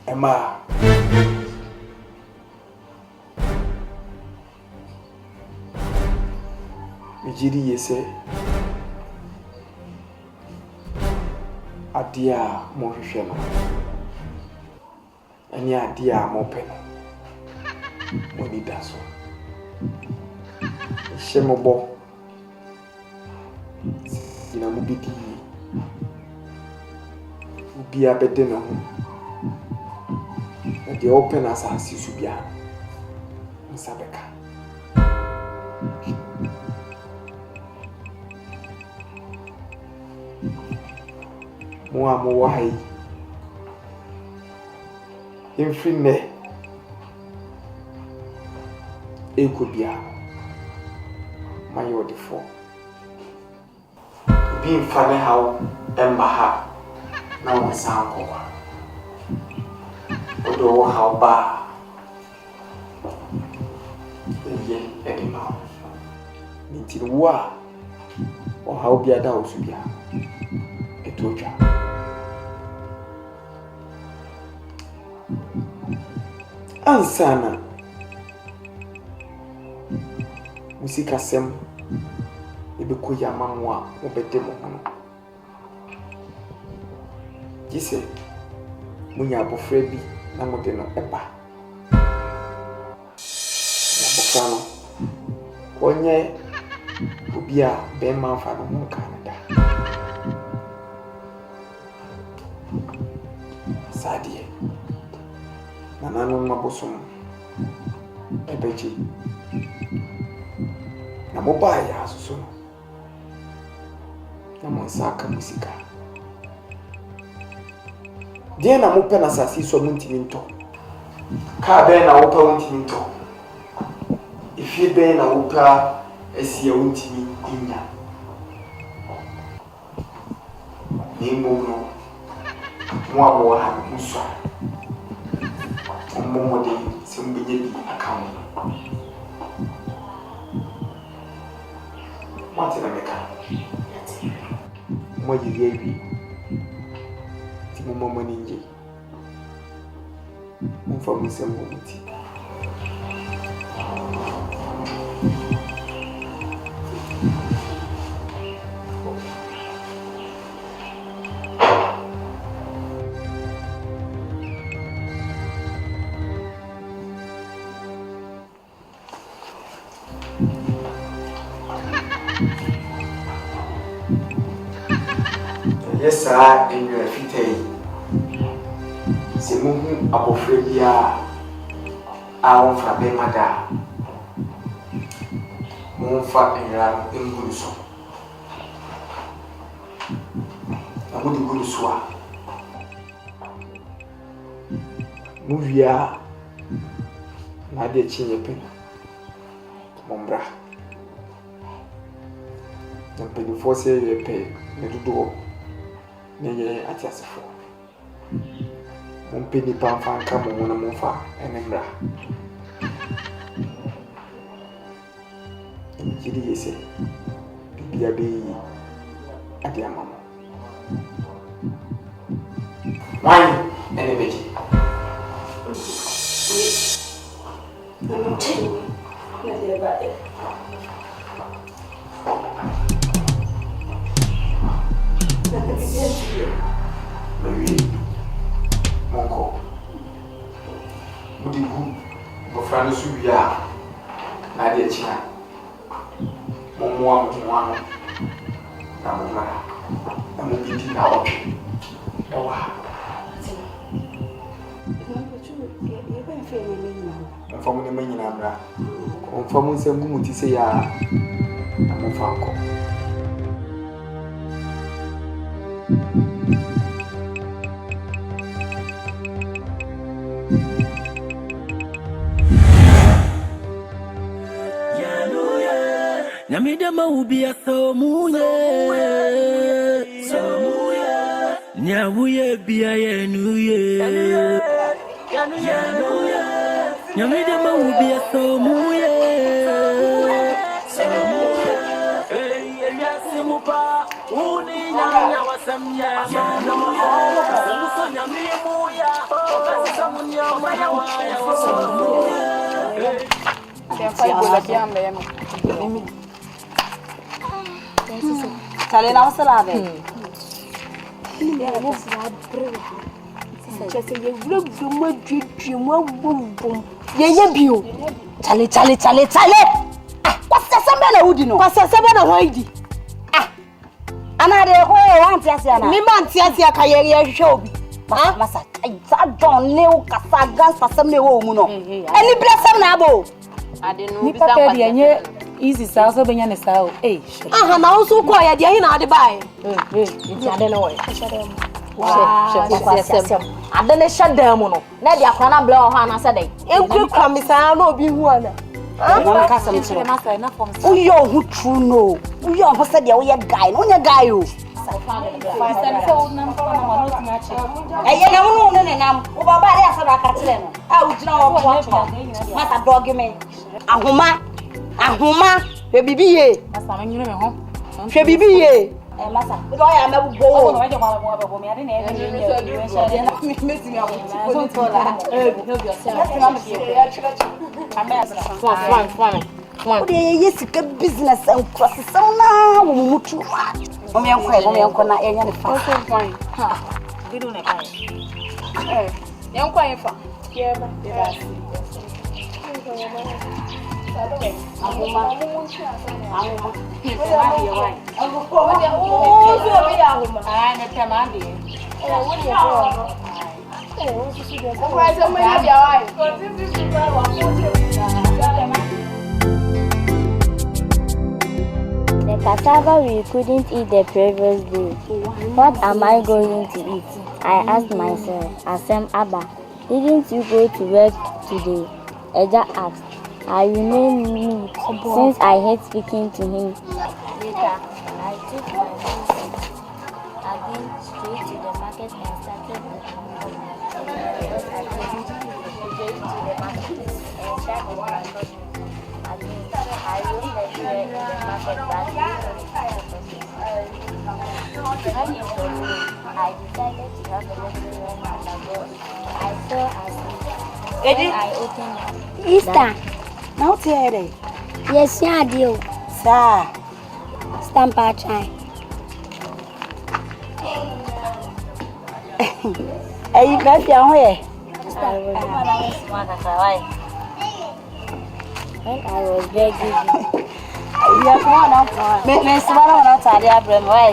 Emma, Mijiri yese adia mo hwehwe no ani adia mo pe no mo ni da so shemobo ina mo bidi ubi abede no the open as I see Subia Sabeka. Moa Moai in free me Ekubia my order for being funny how Embaha now my sound. Odo how ba ye edima nti wo a o how bia da o so bia etotwa ansana musika sem ebe ko ya mamu a obede mo no gise munya abofra bi na mo de no eba na bokano onye obi a be man fa no mo Canada sadie na nanu mabosom ebeji na mo ba ya asusu na mo saka musika dia na mo pe na sasi so mo ntimi nto ka be na wo pe wo ntimi nto ifi be na wo pa esi wo ntimi inya ni mo no mo abo ha muso mo de simbi bi akan mo tena meka mo yiye Mama ninje mfa musembo muti yes sir in your fitei se muhu abofra bia a wonfa be mada monfa enra enguru so amudi guru so a movia na de chinye pe mombra na pe du force ye pe ne dudo ne ye atiasefo mon peni pa fa ka mo na mo fa enembra jidi yese bibia be adi amamo why enebeji na de ba e Monko Mudigu Bofrano Subia Nadia China Momoa Muano Namumara Namubiti Nawa Ewa Mfamu menyi na bra Mfamu nsembu mutise ya Namufanko Nyamidama ubia somuye Nyabuye bia yenuye Nyamidama ubia somuye Yasimupa uni nyanya wasamya Samuso nyamimuya Samunya maya waya Chale na wasala be. Ye bio. Chale. Kwasa sembe na udi no. Kwasa sembe na hoidi. Ana de ho wanti asiana. Mi manti asia ka ye hwehwe obi. Masa sa John New kasa gas asem na wo mu no. Eni blessem na abo. Ade no bi sa kwa. Easy sa so benya ne sa o. Aha na wo so ko ya de na ade bae. Nti ade no wo. Ade ne shadam no. Na de akwa na bla ho ana sa dai. Enkru kwa mi sa na obi hu ana. One ka sam chiro. Uyo hu true no. Uyo ho se de wo ye guy. No nya guy o. Eye na wo no ne nam. Wo baba ale asa ba ka tire no. A wo gina wo po. Masa dog me. Ahoma, hwe bibi ye. Masa me nyure me ho. Hwe bibi ye. Masa, we do ya mabubo wo. No, we dey go me ade na e me me What is a business and cross so now? We move to Omian na enya ne fa. Fine. Ha. We do na buy. Yan kwa fa. Yeah, ba. The cassava we couldn't eat the previous day. What am I going to eat? I asked myself. Asem Abba, didn't you go to work today? Eja asked. I remained mute since I hate speaking to him. Later, I took my medicine again straight to the market and started looking for my because I couldn't get to the market and that was my problem. Again, I roamed everywhere in the market but when it was late, I decided to have a little run about. I saw a sleep. When I opened up, Easter. Now today. yes, yeah, deal. Sir. Stamp our try. Hey, baby, I'm here. When I was begging you. Yeah, come on now. Me smile on outside the brain, why?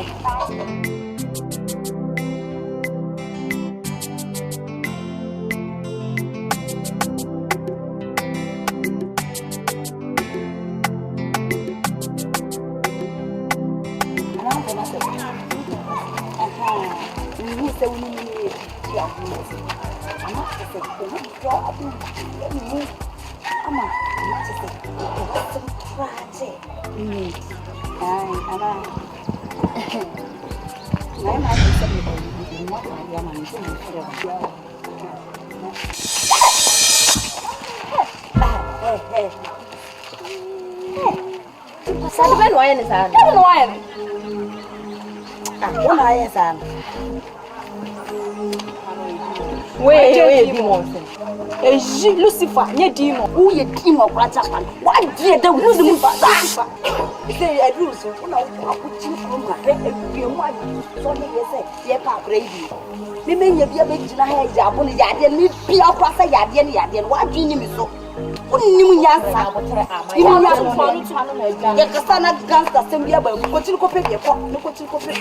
Wait, demon. Lucifer, ye demon. Who ye demon? Why did the Lucifer? Say, I do so. When I put you from my head, you might so you say, ye pap ready. The men ye be a big hair, Yabon, Yadian, need Pia Pasa Yadian, what do you mean so? What do you mean, Yasa? You know, the Cassana guns the same year, but what you copy your pop, look what you copy.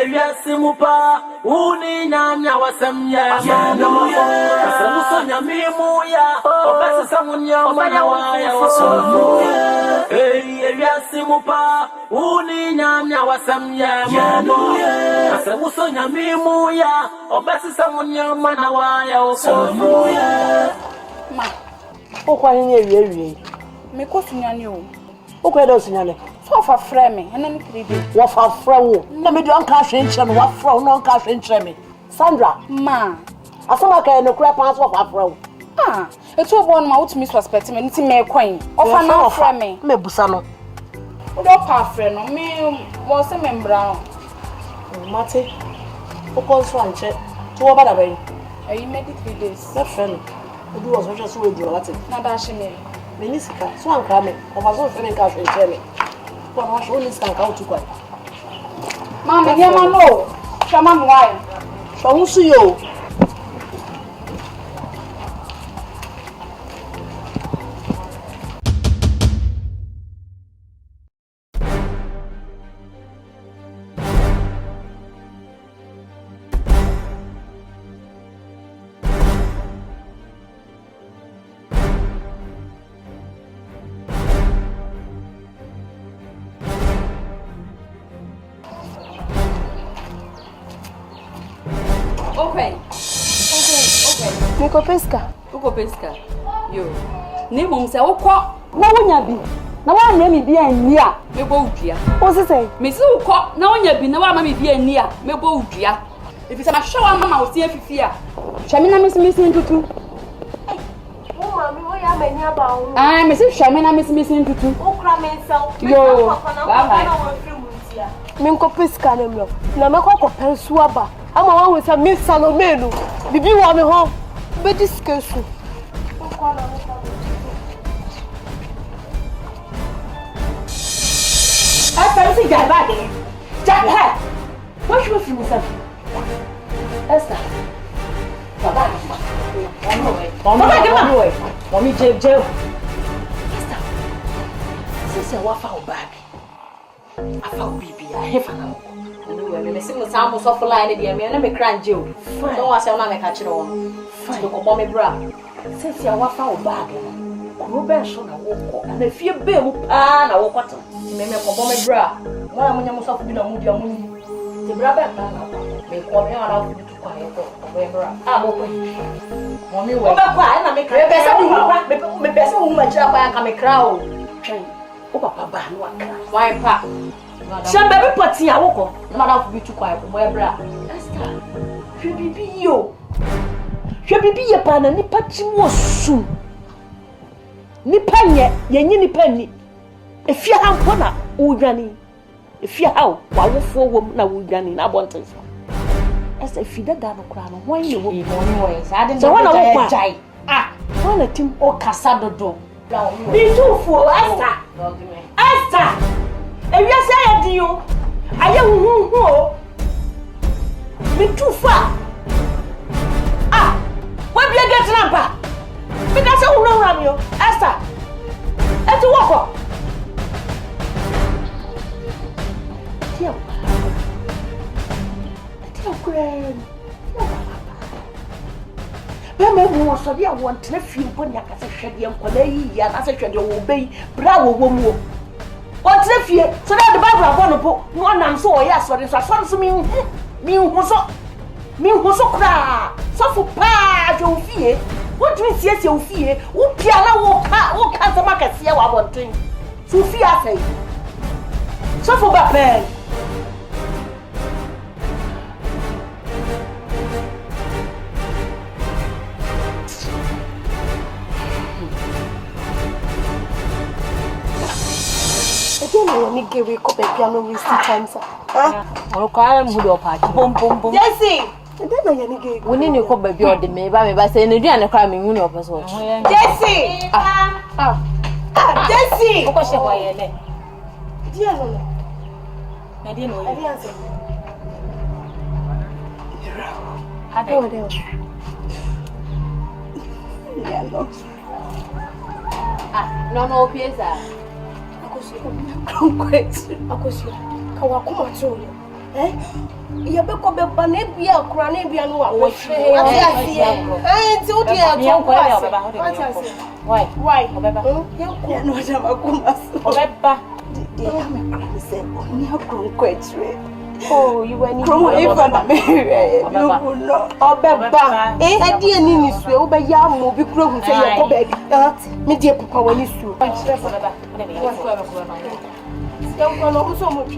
Yasimupa uni nyanya wasamya Samuso nyamimuya Obesa samunya maya waya Yasimupa uni nyanya wasamya wuso nyame mu ya obesi samunya mana wa ya so mu ya Ma o kwa ni ewie me ko sunyane o o kwa do sunyane so fa frɛ me ena me 3 days wo fa frɛ wo na me do anka hwe nkyɛ no wa frɛ wo na anka hwe nkyɛ me Sandra ma asama ka no kura pan so fa frɛ wo etu obo no ma wotumi suspect me nti me kwan ofa na frɛ me me busa no o do pa frɛ no me mo se me mbra mate o ko so anche to wo bada bai ayi me 3 days na frɛ no o do wo so so we di lati na da shi me ni Sika so anka me o fa so frɛ ka hwe nkyɛ me ko na so ni Sika ka o tu kwa ma me dia ma no chama mo ai so nsu yo Okay. Niko pesca. Uko pesca. Yo. Ni mo se ukọ. Na wonya bi. Na wa nya mi bi ani a. Me bo udua. O se sei. Me se ukọ na wonya bi na wa ma mi bi ani a. Me bo udua. Ebi se ma hwa mama wo se afifi a. Hwame na misi ntutu. Wo mami wo ya mani aba wo. Ah, me se hwame na misi ntutu. Wo kra me nsel. Yo. Bye. Minko pesca na mlo. Na me ko pensu aba. Ama wa wo se mi salome no. Bibi wo me ho. Be diskesu. Fancy Jabba. Jabba. What should we do? Esther. Baba. Mommy, Jeb. Esther. Since I was found back, I found baby. I have an uncle. Me see mo sam so for line dey me na me kran je o. Don't want say na me catch no. Fine. Ko bo me bra. Since I was found back. Ko be so na wo ko. Na fie be mu pa na wo kwata. Me ko bo me bra. Mo na mo so bi na mu dia mu ni. Te bra be pa na. Me ko me na fu tu kwa ye ko. Bo bra. Ah bo ko. Mo mi we. Ko be kwa na me kra. Be se hu me be se hu ma kira kwa ka me kra o. Twɛn. O papa ba no akra. Why pa? Shem baby poti a woko. Na na fu bi tu kwa ye ko. Bo bra. Esther. Hwe bibi yo. Hwe bibi ye pa na nipa chi wo su. Nipa nye yenyi nipa ni. Efia ha nko na udwane. Efia ha wa wofo wom na udwane na abonten so. Esa fida da no kra no hwan ne wo bi mo ni wo ye. Sa de no jai. Ah, wana tim o kasa dodo. Bi tufu Esther. Esther. Ewia se ya di yo. Aye hu o. Bi tufa. Ah, we bi get number. Because who know ram yo. Esther. Etu woko. Tiam. Tiam kren. Bema mu so dia won tena fie mpo nya kase hwede enkola yi ya kase hwede wo bei bra wo wo mu. Won tena fie so that the bible abon no po no nam so o ya so de so mi hu so kra so fu pa jo fie. What we see you fie wo pia na wo ka sama kase ya wa bonten. So fie asai. So fu ba pen. Ni give ko be piano waste time sa. O ko am hu do pa ki. Bom. Jesse. Ede na ya ni ge. Woni ni ko ba bi o de me ba say na duane kwa me hu ni o peso. Jesse. Jesse. Ko she ho ye le. Dia no. Na dia no. Dia answer. Ade. Oh, de. Ya no. No pieza. Akosia kawa kuma to ye be ko be ba na bia kura na bia no wa wo hwe nti o dia to kwa why obeba ye no ja makuma so obeba de ya me kura se ni akron kwetire Oh, you were From if I'm married, you will not. Oh, Baba, I didn't need to. Oh, but ya mo be grow who say you go baby. Me dear papa when you sue. Don't know so much.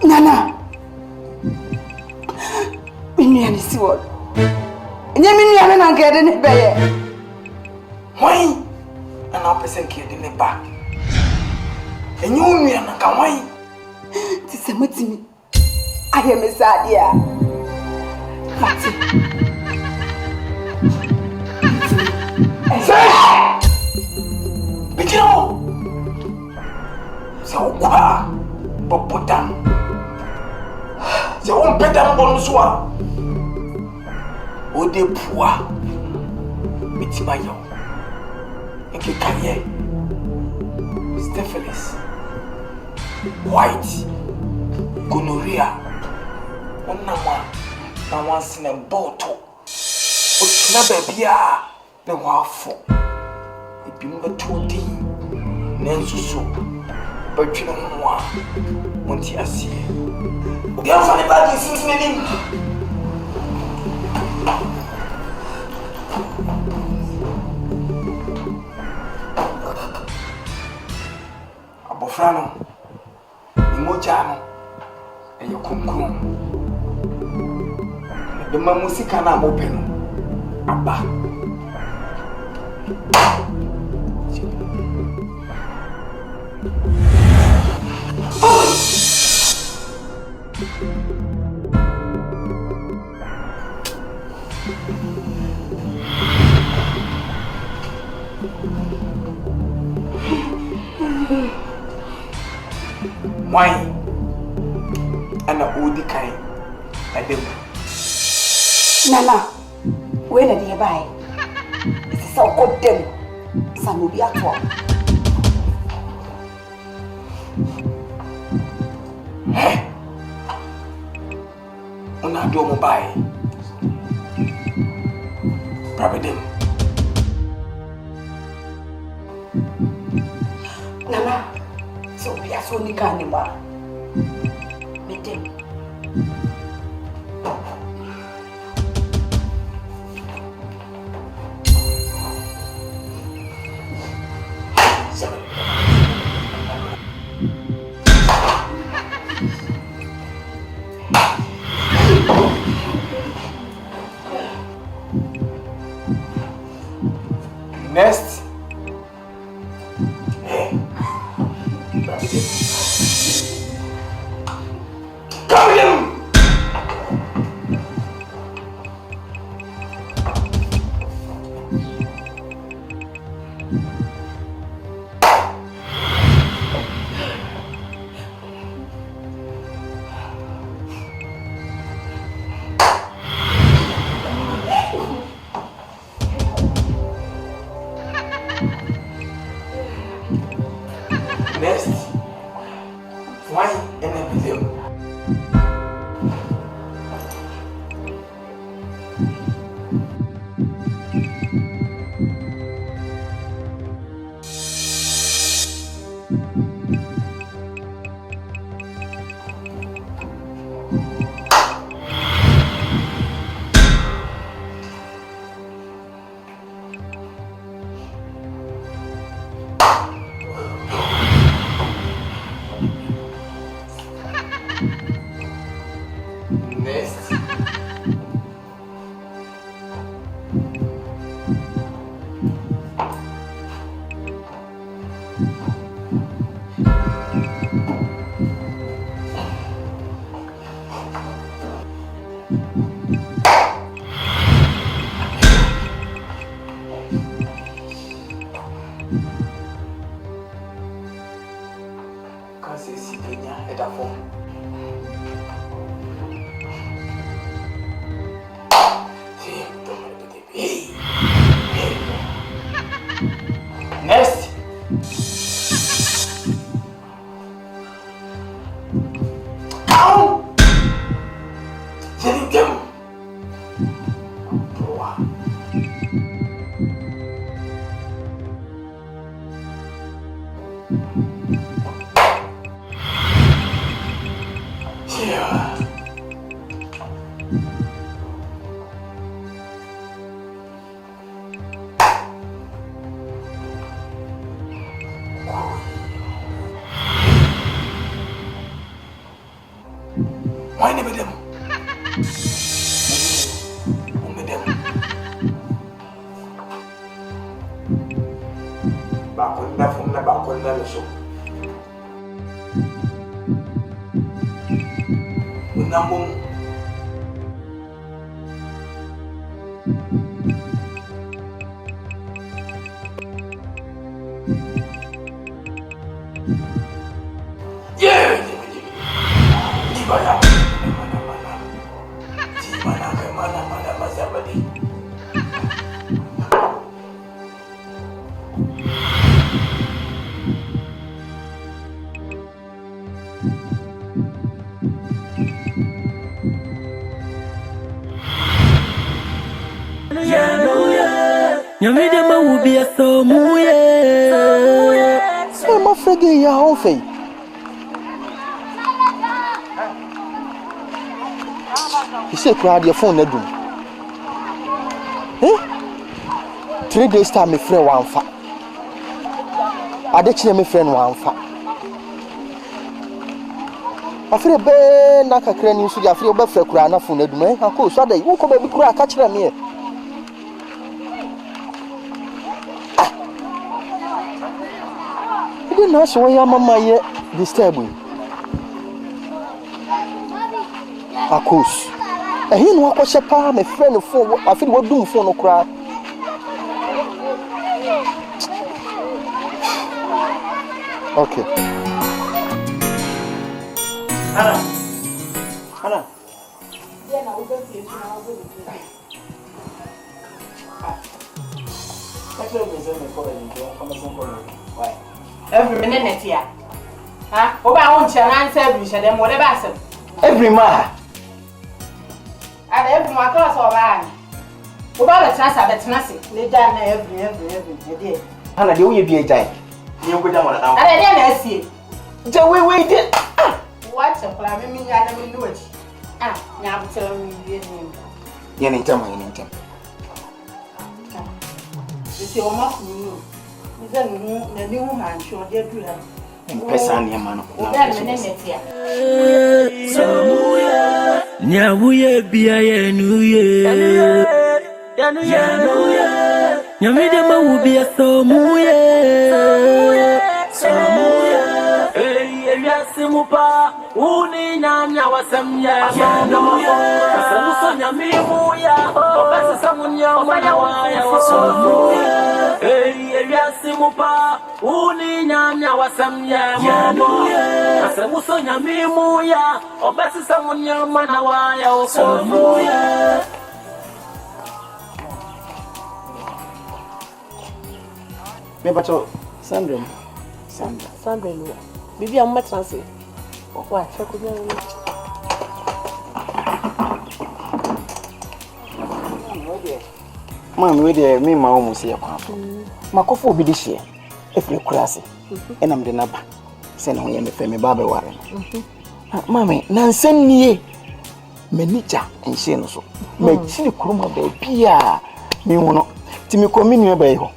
Nana, Minian is what? Yaminian and get in it by why? An opposite kid in the back. And you mean I can wait. Tis a mutiny. I am a sad dear. But you know, so but put down. The one better bonsoir. O de pois. Mitimayo. Et que carrière. Stephelis. White. Gonorrhea. On n'a pas. Na once in a bottle. O tina baby ah. Ne wafo. E bimba todi. Nensusu. But you know moi. Monti asi. O ya fa ne ba di sin ni. Abofrano. Mogya no e ye kunkun. De mamu Sika na mo pe no aba. Why? And a woody kind. I do. Nana, when are you buy? It's so good them. Some will be at work. Eh? On a do mobile. Probably them. Nana. So we are so nikanima. Meet them. Next. Next, why enemy them? can't say Sika at a phone. Next. Ow! Jenny them. Why never them? Bakunda from the bakunda so. Unamum. Yeah. Dibaya. Mana mazabadi. Nyamidema will be a so muye. I'm afraid you're home. He said, crowd your phone. Eh? 3 days time, my friend one fat. I didn't my friend one fat. I feel a bad knock a crane you should have your buffer crown of phone. I could so that you come back and catch them here. You didn't know so your mamma yet disturbing. Of course. And he know what shepherd, my friend, for I feel what do for no cry. Okay. Anna. Every minute here. Huh? Oba won't chance every them whatever. Every man. And every my class or man. Oba the chance at the tenacity. They done every day. Anna, the way you be a giant. You go down now. And then I see. The way we did. What a plan, I mean, I don't know it. Ah, now tell me your name. You need time, you need time. You see, almost new. Then the new man sure they do that. Person, your man. Nyabuye biya nuye. Nyamidema will be a so muye. Simupa, uni nyanya wasamya yanuya. Samusonya mimuya, obasa samunya waya wasomuya. Simupa, uni nyanya wasamya yanuya. Samusonya mimuya, obasa samunya waya wasomuya. Me bacho Sandra. Sandra. Bibi am matranse. Wa fe ko nyawo. Man, we dey me ma omo se yakwa. Makofo obi dey hye. Efre kurase. Enam de naba. Se na ho ye me fe me ba be ware. Mama, na nsem nie. Manija enhye no so. Ma chini kuruma ba bia. Me wono. Ti me komi nua ba yi ho.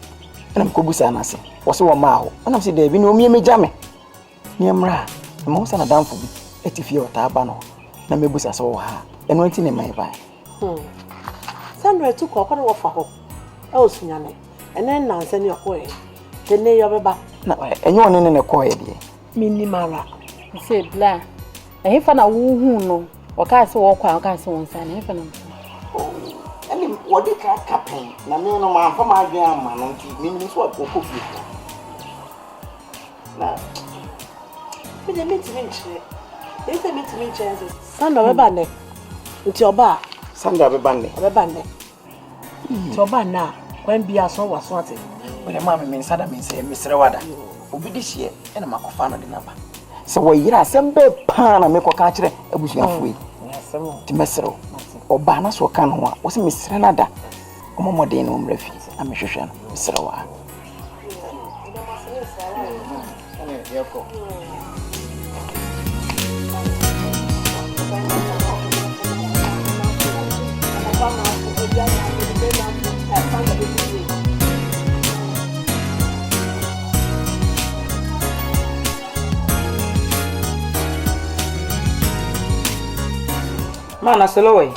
Enam ko busa na se. Wo se wo ma ho. Enam se de bi no me meja me. Niamra, mo sana damfo bi etifie otaba no na mebusa so wo ha. Eno anti ne mai bai. Sandra tu ko no wofa ho. E osunyane. Ene na nse ne ko e. De ne yo beba. Na enye one ne ko e de. Minimara. Se bla. E fa na wo hu no. O ka se wo kwa o ka se won sa na e fa na. Ani wo de ka kapen na me no ma fa ma adwen ama no nti me so ko fi. Na Me dey meet me nche. You say meet me nche. Sandra be bande. Nti oba. Sandra be bande. Be bande. Nti oba na when bia so waso ate. We dey mama me sada me say mesre wada. Obi di hie e na makofa no de naba. Se wo yira asem be pa na me koka kire abusuafo yi. Ti mesre oba na so ka no a wo se mesre na da. Omo modern no mrafi amehwehwe no mesre wa. Yoko. Mana Seloway.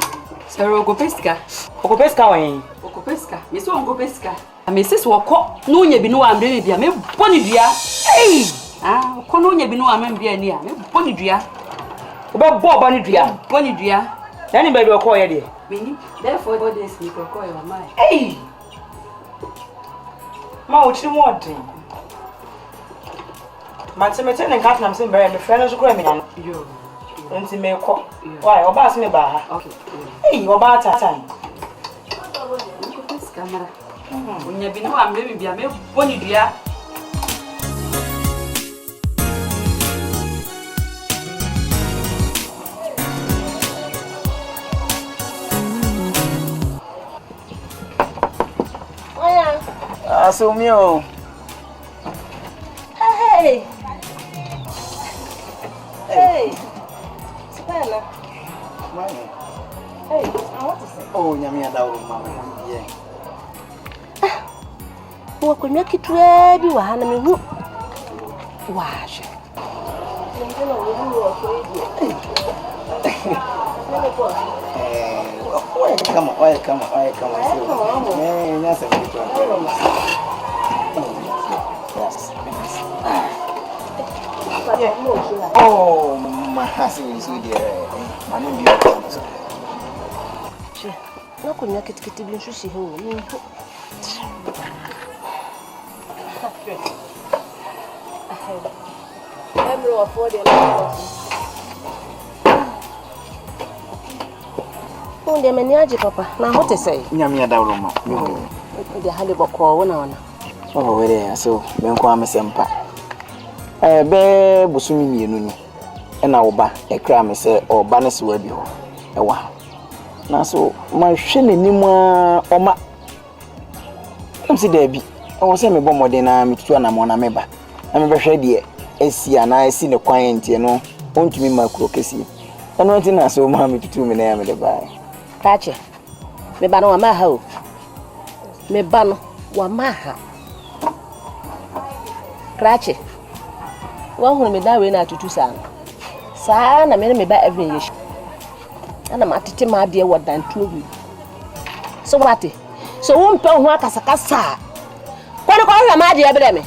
Sero Gopeska. Okopeska wen. Okopeska. Meso Gopeska. Amesis woko no nya bi no amre bia me boni dua. Ei! Ah, ko no nya bi no amre bia ni a me boni dua. Oba bo ba ni dua. Boni dua. Na ni ba bi okọ ye de. Meni. Therefore God is me ko ye wa mai. Ei! Ma o chiri mo odin. Ma temete ne nka na mse mbere me frɛ no so kura me nya no. Yo. Nti me kɔ. Why oba ase me ba ha. Okay. Ei, oba atatan. Gopeska mara. Nya bi no amre bia me boni dua. So mio. Hey. Hey. Spana. Hey, I want to say. Oh, nyame adawo mama. Yeah. Wo konwa kitwe bi wa ha na me hu. Wa hwe. Ndelo wo hu wo so yi. Welcome. Yes. Oh, my husband is with you. My name is na konwa kitikiti bi nso si he wo ni. Emro afford the on de mani aje papa na hote say nyame adawo ma de hale boko wona oh wele so benko amesempa be busumi mienu ni na wo ba ekra me se oba ne se wa bi ho ewa na so ma hwe nanim a oma amsi da bi o se me bo modern na mitutu na mo na me ba na me behwe de esi ana esi ne kwan entie no ontumi makro kesi ono nti na so ma mitutu me na ya me de ba Tache. Me ba no wa ma ha o. Me ba no wa ma ha. Krache. Wa hu me da we na tutu sa. Sa na me ba every year. Ana ma tete ma de wo dan tuobi. So what? So wo mpe ho akasakasa. Kwani ko hwa ma de ebe me.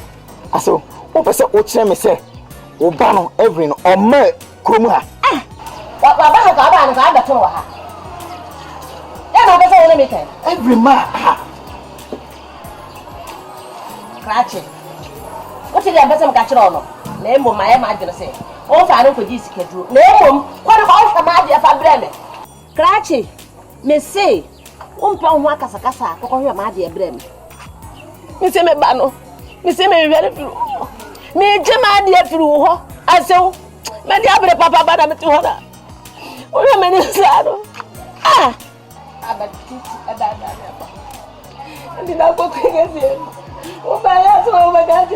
Aso, wo pese o kire me se wo ba no every no o ma kromu ha. Wa ba ha ka ba no ka beto wa ha. Every man. Krache. What is the better catcher no? Name my imagine say. Oh, I don't produce schedule. Name what about a magic of a breme? Krache. Me say, pound work as a cassa, or your magic breme. Me say me bano. Me say me very few. Me Jemma dear through her. I so many other papa badam to her. Oh, you many saddle. Ah. About and did not go quick as him. Oh, my ass over that.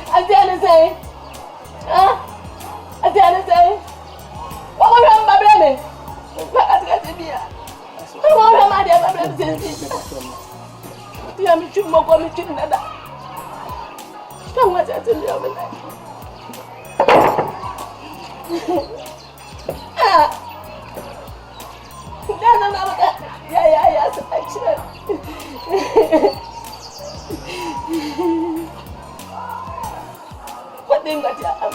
I dare say, I dare say, what will you my brother? I want my dear brother. You am too more coming to another. Come what I tell you over there. Yeah, actually. What thing that you have?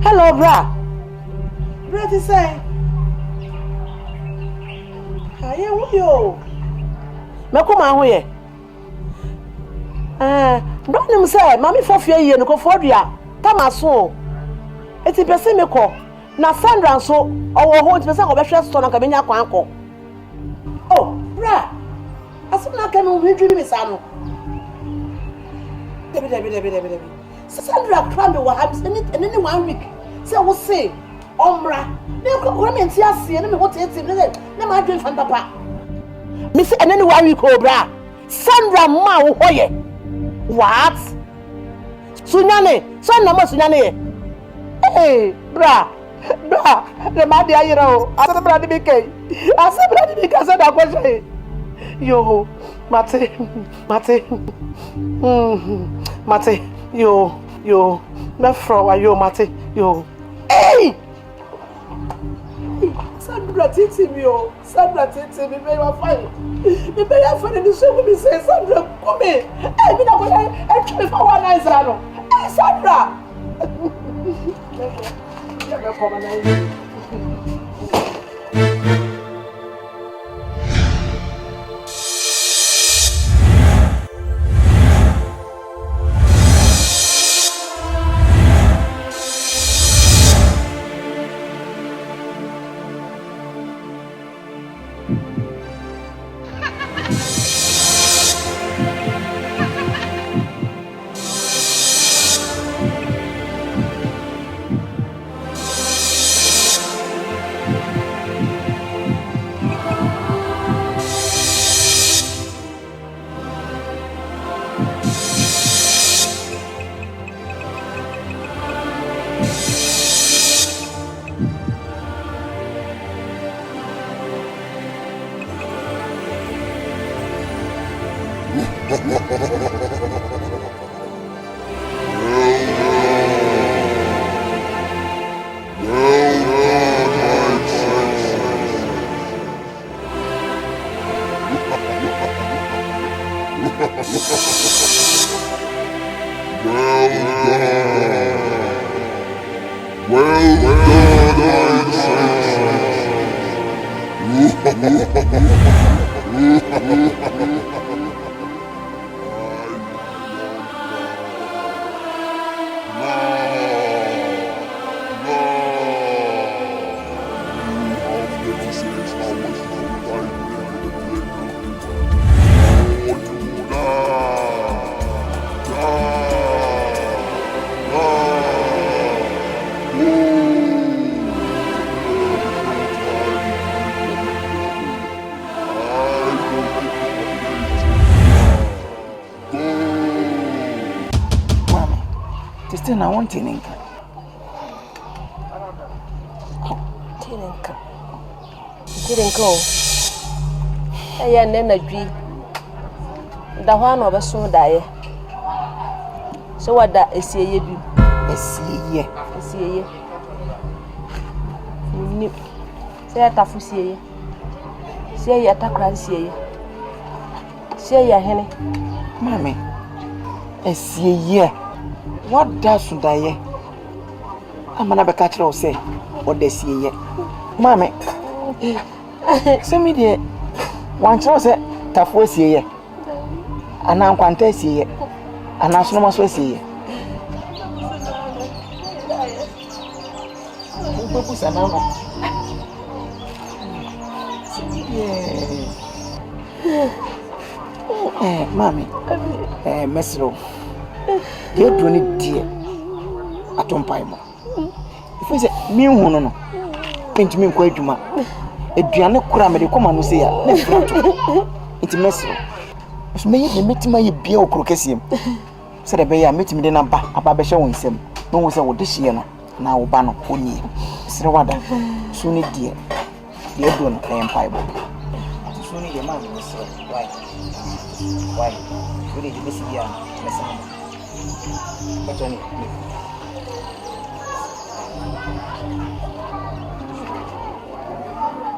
Hello, bra. Bra, to say. Hi, yo. Makoma hoye. Don't him say, Mammy for fear ye no for dia. Tamaso. Eti pese me ko. Na Sandra so owo ho nti pese ko be hwe store na ka benya kwanko. Oh, bra. Asuna ka me dwi mi sa no. Debi. Sandra crammed wa habs any 1 week. Say we say omra. Me ko me nti ase na me ho tete na ma dwen fan papa. Me say any 1 week o bra. Sandra ma wo hoye. What? Sunyane, son na mo sunyane ye. Hey, bra. Le ma dia yira o. Asa bra di beke. Asa da kwese. Yo, Mate. Mate, yo. Me fro wa yo Mate, yo. Hey! Sandra titi mi o. Sandra titi mi be wa fine. Me be ya fine ni so me say Sandra come. Eh, me na go e try for one night no. Eh, Sandra. Ya me come na. Still I want Tinenka. Tinenka. Aya nena dwi. Da hwa na obeso dae. So wada esieye bi. Esieye. Ni. Se atafu sieye. Sieye atakra sieye. Sieye hene. Mami. Esieye. What does Sudaye? I'm an abacatro say, what they see yet. Mammy, send me dear. One chose it, tough was here. And I'm quantity here. And national must was here. Mammy, Messro. You do it, dear. Atompaimo. If I say, me, no, paint me quite too much. A Diana Kuramedi, come on, say, it's messy. It's me, the meeting my beer crocasium. Said a bear, meet me in a babasha with him. No one said, this year now, ban of pony. Srawada, soon it dear. Dear Don, I am fiber. Soon your man will say, why? You did miss here, listen. But only.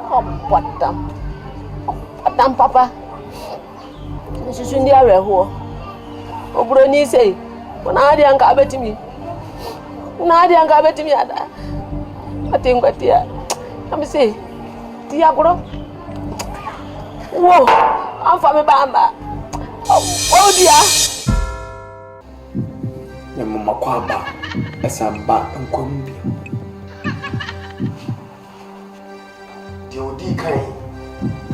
Oh, what damn, Papa. This is in the area. Oh, Brony say, when I didn't come to me. Nadia and Gabet me. I think what dear. Let me say, Diagro. Whoa, I'm from a bamba. Oh, dear. The Mamma Quaba, as I'm back and come. The Odikai,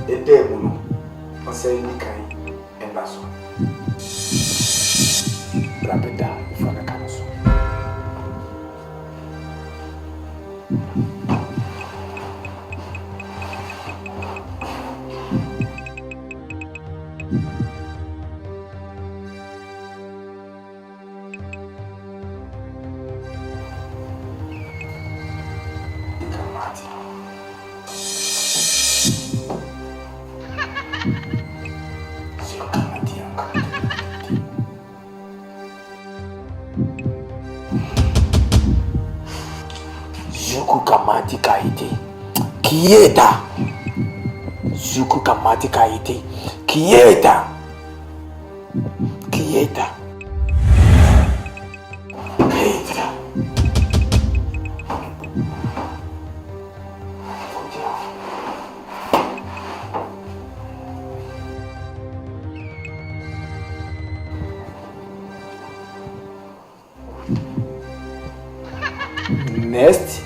the devil, or saying Nikai, and that's all. Rapida from the council. Kieta Zuku kamatika ite Kieta Next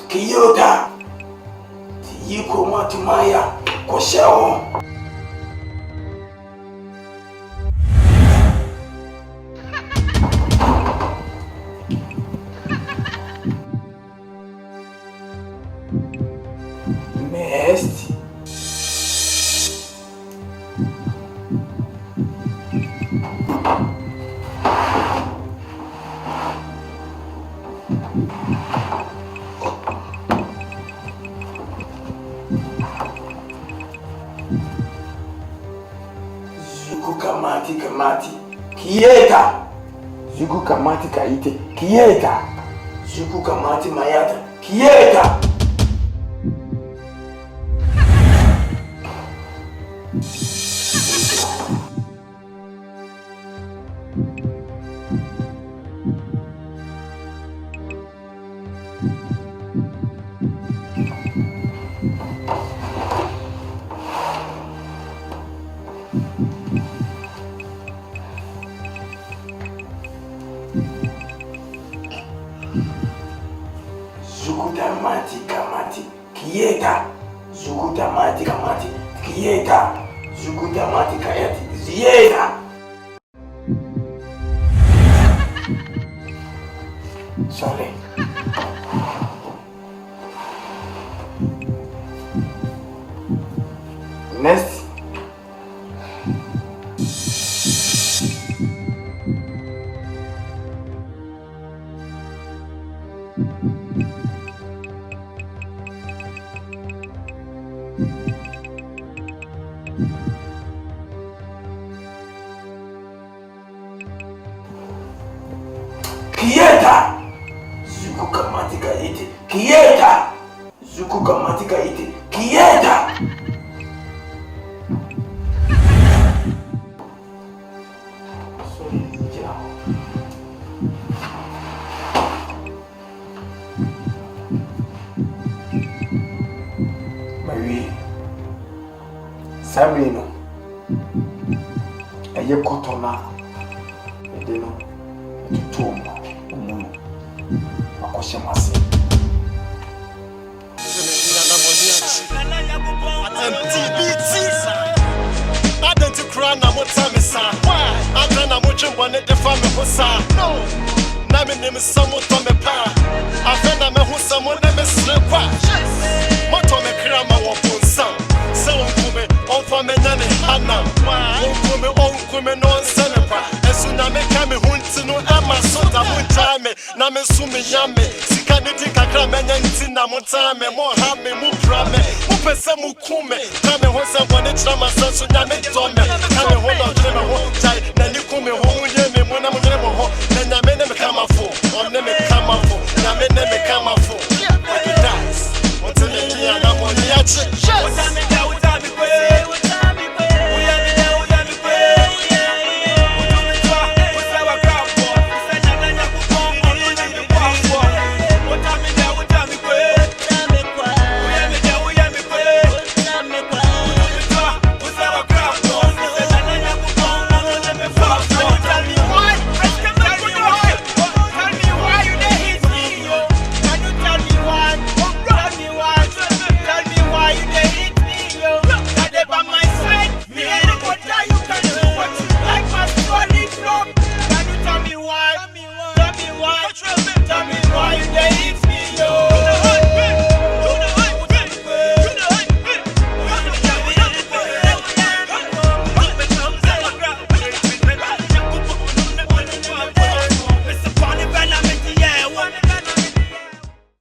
Kiyota Tiyiko Matumaya Koshao Mest Kamati Kieta Zugu Kamati Kaite Kieta Zugu Kamati Mayata Kieta Kieta Zuguta Mati Kamati Kieta Zuguta Mati Kayati Zieta Sorry Next Kieta Zuku Kamatika ite Kieta Zuku Kamatika ite Kieta we Samino a ye cotona e de no to umuno akoshamase Crana Motamisa, why? I don't know much one at the family Hosa. No, Nami name is someone from a pa. I found a who someone name is Slepa. Motome Krama won't sound. So, on for me, Nanny Hannah. Won't come on Senepa. As soon as I come home to know Emma Soda would try me. Name Sumi Yame, Sikanity Kakraman and Tina Montame, more Hame, Muprame, Upesemu Kume, Tame Hosa, one Chama Sasu Name Tome. Come hold on to my home tight, then you come home with me when I'm never home. Then I may never come up for, or never come up for, I may never come up for.